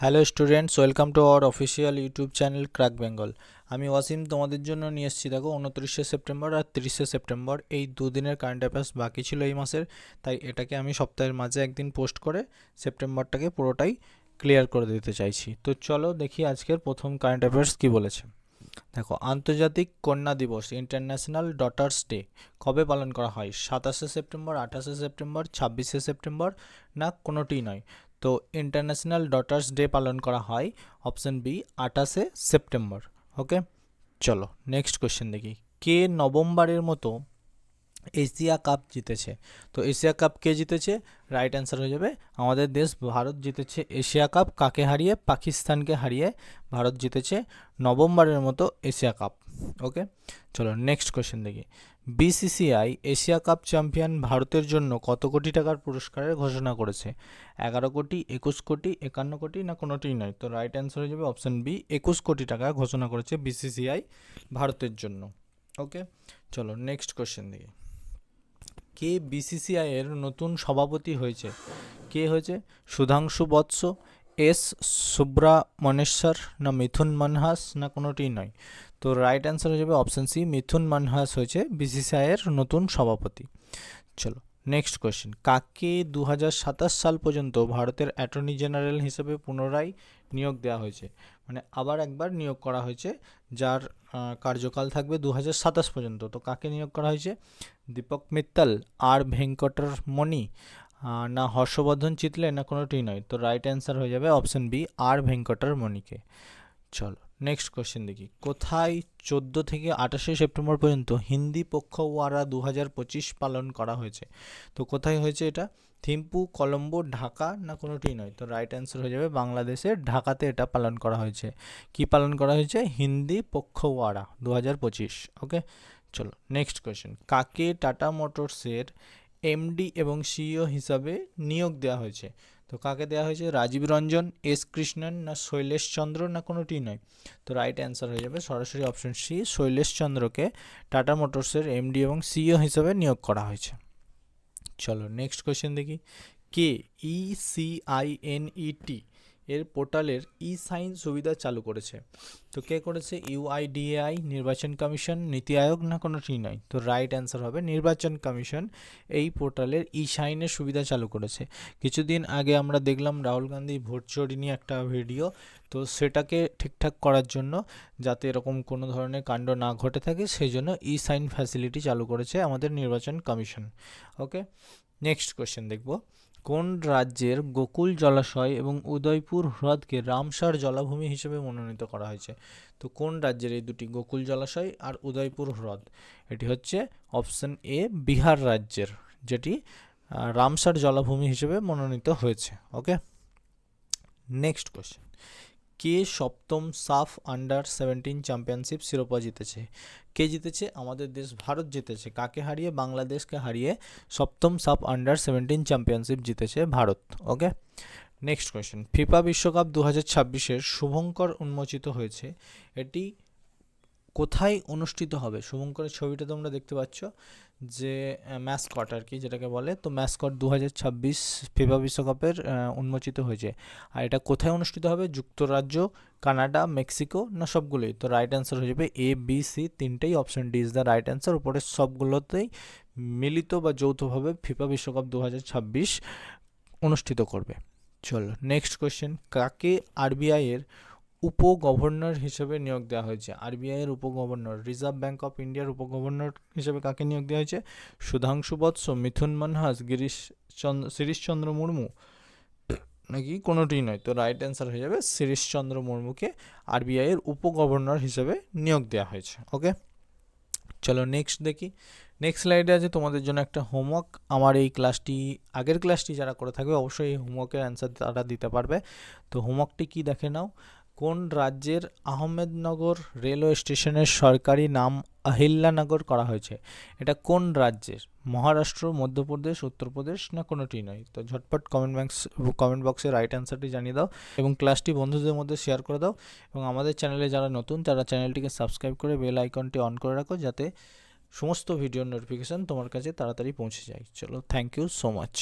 Hello students, welcome to our official YouTube channel crack Bengal. আমি ওয়াসিম তোমাদের জন্য নিয়ে এসেছি। দেখো, 29শে সেপ্টেম্বর আর 30শে সেপ্টেম্বর এই দুদিনের কারেন্ট অ্যাফেয়ার্স বাকি ছিল এই মাসের, তাই এটাকে আমি সপ্তাহের মাঝে একদিন পোস্ট করে সেপ্টেম্বরটাকে পুরোটাই ক্লিয়ার করে দিতে চাইছি। তো চলো দেখি আজকের প্রথম কারেন্ট অ্যাফেয়ার্স কী বলেছে। দেখো, আন্তর্জাতিক কন্যা দিবস ইন্টারন্যাশনাল ডটার্স ডে কবে পালন করা হয়? 27শে সেপ্টেম্বর, 28শে সেপ্টেম্বর, 26শে সেপ্টেম্বর, না কোনোটিই নয়? তো ইন্টারন্যাশনাল ডটার্স ডে পালন করা হয় অপশন বি 28শে সেপ্টেম্বর। ওকে, চলো নেক্সট কোশ্চেন দেখি। কে নভেম্বরের মতো এশিয়া কাপ জিতেছে? তো এশিয়া কাপ কে জিতেছে? রাইট অ্যান্সার হয়ে যাবে আমাদের দেশ ভারত জিতেছে এশিয়া কাপ। কাকে হারিয়ে? পাকিস্তানকে হারিয়ে ভারত জিতেছে নভেম্বরের মতো এশিয়া কাপ। ওকে, চলো নেক্সট কোশ্চেন দেখি। বিসিসিআই এশিয়া কাপ চ্যাম্পিয়ন ভারতের জন্য কত কোটি টাকার পুরস্কারের ঘোষণা করেছে? 11 কোটি, 21 কোটি, 51 কোটি, না কোনোটিই নয়? তো রাইট অ্যান্সার হয়ে যাবে অপশন বি 21 কোটি টাকা ঘোষণা করেছে বিসিসিআই ভারতের জন্য। ওকে, চলো নেক্সট কোশ্চেন দেখি। কে বিসিসিআই এর নতুন সভাপতি হয়েছে? কে হয়েছে? সুধাংশু বৎস, এস সুব্রমণেশ্বর, না মিথুন মানহাস, না কোনোটিই নয়? তো রাইট অ্যান্সার হয়ে যাবে অপশান সি মিথুন মানহাস হয়েছে বিসিসিআই এর নতুন সভাপতি। চলো নেক্সট কোয়েশ্চেন। কাকে 2027 সাল পর্যন্ত ভারতের অ্যাটর্নি জেনারেল হিসেবে পুনরায় নিয়োগ দেওয়া হয়েছে? মানে আবার একবার নিয়োগ করা হয়েছে, যার কার্যকাল থাকবে 2027 পর্যন্ত। তো কাকে নিয়োগ করা হয়েছে? দীপক মিত্তল, আর ভেঙ্কটরমণি, না হর্ষবর্ধন চিতলে, না কোনোটিই নয়? তো রাইট অ্যান্সার হয়ে যাবে অপশন বি আর ভেঙ্কটরমণিকে। চলো নেক্সট কোশ্চেন দেখি। কোথায় 14 থেকে 28শে সেপ্টেম্বর পর্যন্ত হিন্দি পক্ষওয়ারা 2025 পালন করা হয়েছে? তো কোথায় হয়েছে এটা? থিম্পু, কলম্বো, ঢাকা, না কোনোটিই নয়? তো রাইট অ্যান্সার হয়ে যাবে বাংলাদেশের ঢাকাতে এটা পালন করা হয়েছে। কি পালন করা হয়েছে? হিন্দি পক্ষওয়ারা 2025। ওকে, চলো নেক্সট কোয়েশ্চেন। কাকে টাটা মোটরসের এমডি এবং সিইও হিসাবে নিয়োগ দেওয়া হয়েছে? তো কাকে দেওয়া হয়েছে? রাজীব রঞ্জন, এস কৃষ্ণন, না শৈলেশ চন্দ্র, না কোনোটি নয়? তো রাইট অ্যান্সার হয়ে যাবে সরাসরি অপশন সি শৈলেশ চন্দ্রকে টাটা মোটরসের এমডি এবং সিইও হিসাবে নিয়োগ করা হয়েছে। চলো নেক্সট কোয়েশ্চেন দেখি। কে ইসিআইএনইটি এর পোর্টালের ই সাইন সুবিধা চালু করেছে? তো কে করেছে? ইউআইডিএআই, নির্বাচন কমিশন, নীতি আয়োগ, না কোনোটি নয়? তো রাইট অ্যান্সার হবে নির্বাচন কমিশন এই পোর্টালের ই সাইনের সুবিধা চালু করেছে। কিছুদিন আগে আমরা দেখলাম রাহুল গান্ধী ভোট চোরি নিয়ে একটা ভিডিও, তো সেটাকে ঠিকঠাক করার জন্য, যাতে এরকম কোনো ধরনের কাণ্ড না ঘটে থাকে, সেই জন্য ই সাইন ফ্যাসিলিটি চালু করেছে আমাদের নির্বাচন কমিশন। ওকে, নেক্সট কোয়েশ্চেন দেখব। কোন রাজ্যের গোকুল জলাশয় এবং উদয়পুর হ্রদকে রামসার জলাভূমি হিসেবে মনোনীত করা হয়েছে? তো কোন রাজ্যের এই দুটি, গোকুল জলাশয় আর উদয়পুর হ্রদ? এটি হচ্ছে অপশন এ বিহার রাজ্যের, যেটি রামসার জলাভূমি হিসেবে মনোনীত হয়েছে। ওকে, নেক্সট কোয়েশ্চেন। কে সপ্তম সাফ আন্ডার 17 চ্যাম্পিয়নশিপ শিরোপা জিতেছে? কে জিতেছে? আমাদের দেশ ভারত জিতেছে। কাকে হারিয়ে? বাংলাদেশকে হারিয়ে সপ্তম সাফ আন্ডার 17 চ্যাম্পিয়নশিপ জিতেছে ভারত। ওকে, নেক্সট কোয়েশ্চেন। ফিফা বিশ্বকাপ 2026-এর শুভঙ্কর উন্মোচিত হয়েছে, এটি কোথায় অনুষ্ঠিত হবে? শুভঙ্করের ছবিটা তোমরা দেখতে পাচ্ছ, যে ম্যাসকট আর কি যেটাকে বলে। তো ম্যাসকট 2026 ফিফা বিশ্বকাপের উন্মোচিত হয়েছে। আর এটা কোথায় অনুষ্ঠিত হবে? যুক্তরাজ্য, কানাডা, মেক্সিকো, না সবগুলোই? তো রাইট অ্যান্সার হয়ে যাবে এ বি সি তিনটেই। Option D is the right answer. উপরে সবগুলোতেই মিলিত বা যৌথভাবে ফিফা বিশ্বকাপ 2026 অনুষ্ঠিত করবে। চলো নেক্সট কোয়েশ্চেন। কাকে আরবিআই এর উপগভর্নর হিসেবে নিয়োগ দেওয়া হয়েছে? আরবিআই এর উপগভর্নর, রিজার্ভ ব্যাঙ্ক অফ ইন্ডিয়ার উপগভর্নর হিসেবে কাকে নিয়োগ দেওয়া হয়েছে? সুধাংশু বৎস, মিথুন মানহাস, শিরিশচন্দ্র মুর্মু, নাকি কোনোটিই নয়? তো রাইট অ্যান্সার হয়ে যাবে শিরিশচন্দ্র মুর্মুকে আরবিআই এর উপগভর্নর হিসেবে নিয়োগ দেওয়া হয়েছে। ওকে, চলো নেক্সট দেখি। নেক্সট স্লাইডে আছে তোমাদের জন্য একটা হোমওয়ার্ক। আমার এই ক্লাসটি, আগের ক্লাসটি যারা করে থাকবে অবশ্যই এই হোমওয়ার্কের অ্যান্সার তারা দিতে পারবে। তো হোমওয়ার্কটি কি দেখে নাও। কোন রাজ্যের আহমেদনগর রেলওয়ে স্টেশনের সরকারি নাম আহিল্লানগর করা হয়েছে? এটা কোন রাজ্যের? মহারাষ্ট্র, মধ্যপ্রদেশ, উত্তরপ্রদেশ, না কোনোটি নয়? তো ঝটপট কমেন্ট বক্সে রাইট অ্যান্সারটি জানিয়ে দাও এবং ক্লাসটি বন্ধুদের মধ্যে শেয়ার করে দাও। এবং আমাদের চ্যানেলে যারা নতুন তারা চ্যানেলটিকে সাবস্ক্রাইব করে বেল আইকনটি অন করে রাখো, যাতে সমস্ত ভিডিওর নোটিফিকেশান তোমার কাছে তাড়াতাড়ি পৌঁছে যায়। চলো, থ্যাংক ইউ সো মাচ।